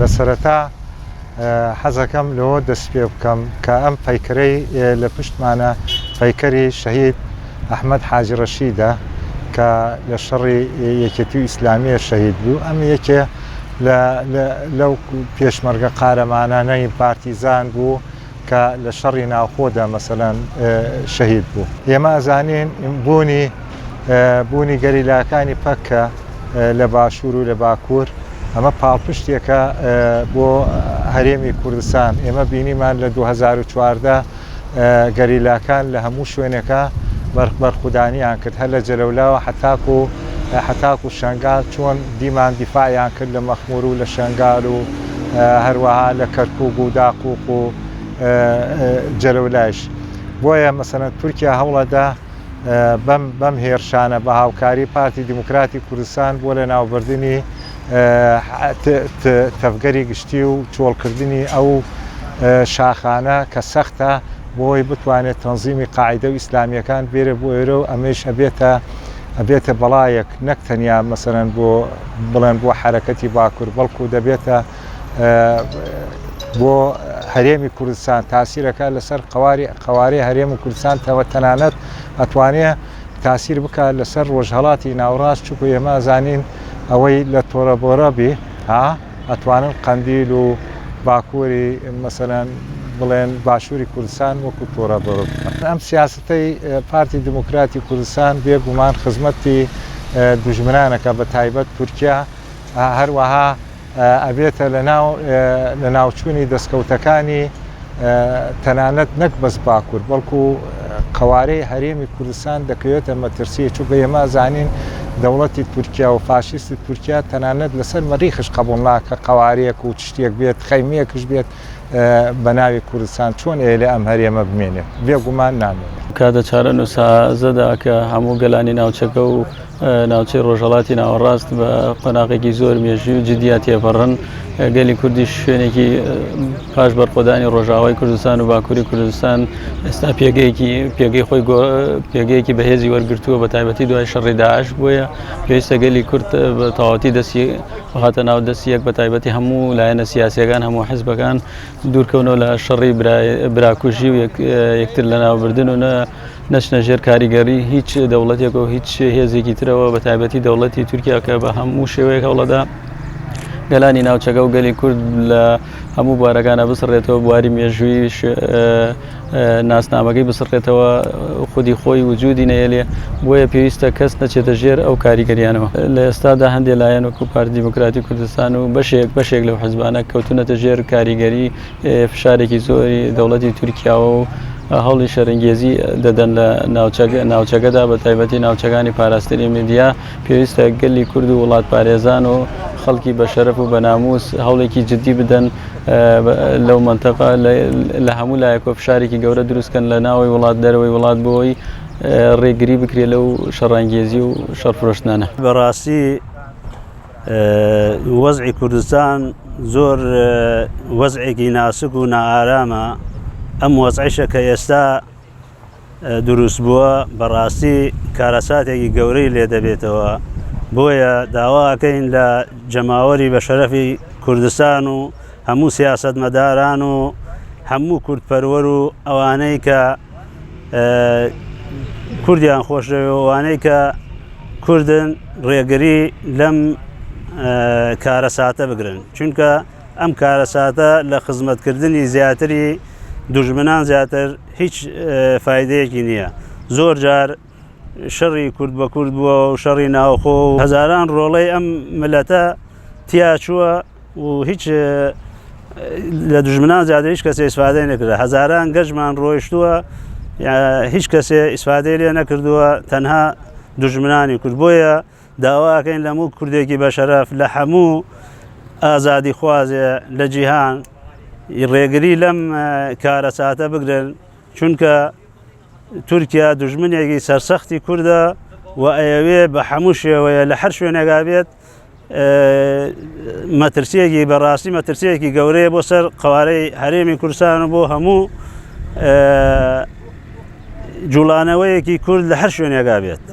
لەسەرەتا حەزەکەم لەوە دەست پێ بکەم کە ئەم پەیکەرەی لە پشتمانە پەیکەری شەهید ئەحمەد حاجی ڕەشیدە کە لە شەڕی یەکێتی ئیسلامیە شەهید بوو. ئەم یەکێ لەو پێشمەرگە قارەمانانەی پارتیزان بوو کە لە شەڕی ناوخۆدا مەسەلەن شەهید بوو. ئێمە ئەزانین بوونی گەریلاکانی پەککە لە باشوور و لە باکوور ئەمە پاڵپشتێکە بۆ هەرێمی کوردستان. ئێمە بینیمان لە 2014 گەریلاکان لە هەموو شوێنەکە بەرخودانیان کرد، هەر لە جەلەولاوە حەتاک و شەنگال چۆن دیمان دیفاعیان کرد لە مەخمور و لە شەنگال و هەروەها لە کەرکووک و داقووق و جەلەولایش. بۆیە مەسەلەن تورکیا هەوڵەدا بەم هێرشانە بە هاوکاری پارتی دیموکراتی کوردستان بۆ لە ناوبردنی تەفگەری گشتی و چۆڵکردنی ئەو شاخانە کە سەختە بۆی بتوانێت تەنزیمی قاعیدە و ئیسلامیەکان بێرە بۆ ئێرە و ئەمەش ئەبێتە بەڵایەک نەک تەنیا مەسەلەن بڵێن بۆ حەرەکەتی باکوور، بەڵکو دەبێتە بۆ هەرێمی کوردستان تاسیرەکە لەسەر قوارەی هەرێمی کوردستان تەنانەت ئەتوانێت تاسیر بکات لەسەر ڕۆژهەڵاتی ناوڕاست. چووکو ئێمە زانین ئەوەی لە تۆرەبۆرە بێ ئەتوانن قەندیل و باکووری مەسەلەن بڵێن باشووری کوردستان وەکو تۆرەبۆرە بکەن. ئەم سیاسەتەی پارتی دیموکراتی کوردستان بێگومان خزمەتی دوژمنانەکە بە تایبەت تورکیا، هەروەها ئەبێتە لە ناوچوونی دەستکەوتەکانی تەنانەت نەک بەس باکوور بەڵکو قوارەی هەرێمی کوردستان دەکەوێتە مەترسیە. چووکە ئێمە زانین دەوڵەتی تورکیا و فاشیستی تورکیا تەنانەت لەسەر مەریخش قبوڵ ناکە قوارەیەک و شتێک بێت خەیمەیەکش بێت بە ناوی کوردستان چۆن لە ئەم هەرێمە بمێنێت بێگومان نامێنێت. کاتە چارە نووسازەدا کە هەموو گەلانی ناوچەکە و ناوچەی ڕۆژهەڵاتی ناوەڕاست بە قۆناغێکی زۆر مێژوی و جددیات تێپەڕن، گەلی کوردی شوێنێکی پاش بەرخۆدانی ڕۆژاوای کوردستان و باکووری کوردستان ئێستا پێگەیەکی بەهێزی وەرگرتووە بە تایبەتی دوای شەڕی داعش. بۆیە پێویستە گەلی کورد بە تەواوەتی دەستی بخاتە ناو دەستیەک بە تایبەتی هەموو لایەنە سیاسیەکان هەموو حیزبەکان دوورکەونەوە لە شەڕی براکوژی و یەکتر لە ناوبردن و نەچنە ژێر کاریگەری هیچ دەوڵەتێک و هیچ هێزێکی ترەوە بە تایبەتی دەوڵەتی تورکیا کە بە هەموو شێوەیەک هەوڵەدا گەلانی ناوچەکە و گەلی کورد لە هەموو بوارەکانە بسڕێتەوە، بواری مێژووی ناسنامەکەی بسڕێتەوە، خودی خۆی وجودی نەیەلێ. بۆیە پێویستە کەس نەچێتە ژێر ئەو کاریگەریانەوە. لە ئێستادا هەندێک لایەن وەکو پارتی دیموکراتی کوردستان و بەشێک لەو حیزبانە کەوتونەتە ژێر کاریگەری فشارێکی زۆری دەوڵەتی تورکیاوە و هەوڵی شەرەنگێزی دەدەن لە ناوچەکەدا بە تایبەتی ناوچەکانی پاراستنی میدیا. پێویستە گەلی کورد و وڵات پارێزان و خەڵکی بە شەرەف و بە ناموس هەوڵێکی جددی بدەن لەو منتەقە لە هەموو لایەکۆ فشارێکی گەورە دروستکەن لە ناوەی وڵات دەرەوەی وڵات بۆی ڕێگری بکرێت لەو شەڕانگێزی و شەڕفرۆشتنانە. بەڕاستی وەزعی کوردستان زۆر وەزعێکی ناسک و نائارامە. ئەم وەزعیشە کە ئێستا دروست بووە بەڕاستی کارەساتێکی گەورەی لێ دەبێتەوە. بۆیە داواکەین لە جەماوەری بە شەرەفی کوردستان و هەموو سیاسەتمەداران و هەموو کوردپەروەر و ئەوانەی کە کوردیان خۆشەوێ و ئەوانەی کە کوردن ڕێگری لەم کارەساتە بگرن، چونکە ئەم کارەساتە لە خزمەتکردنی زیاتری دوژمنان زیاتر هیچ فایدەیەکی نییە. زۆر جار شەڕی کورد بە کورد بووە و شەڕی ناوخۆ و هەزاران ڕۆڵەی ئەم ملەتە تیا چووە و هیچ لە دوژمنان زیاتر هیچ کەسێ ئیسفادەی نەکردە. هەزاران گەژمان ڕۆیشتووە هیچ کەسێ ئیسفادەی لێ نەکردووە، تەنها دوژمنانی کورد. بۆیە داواکەین لە هەموو کوردێکی بە شەرەف لە هەموو ئازادی خوازێ لە جیهان ڕێگری لەم کارەساتە بگرن، چونکە تورکیا دوژمنێکی سەرسەختی کووردە و ئەیەوێ بە هەموو شێوەیە لە هەر شوێنێکا بێت مەترسیەکی بەڕاستی مەترسیەکی گەورەیە بۆ سەر قوارەی هەرێمی کوردستان و بۆ هەموو جوڵانەوەیەکی کورد لە هەر شوێنێکا بێت.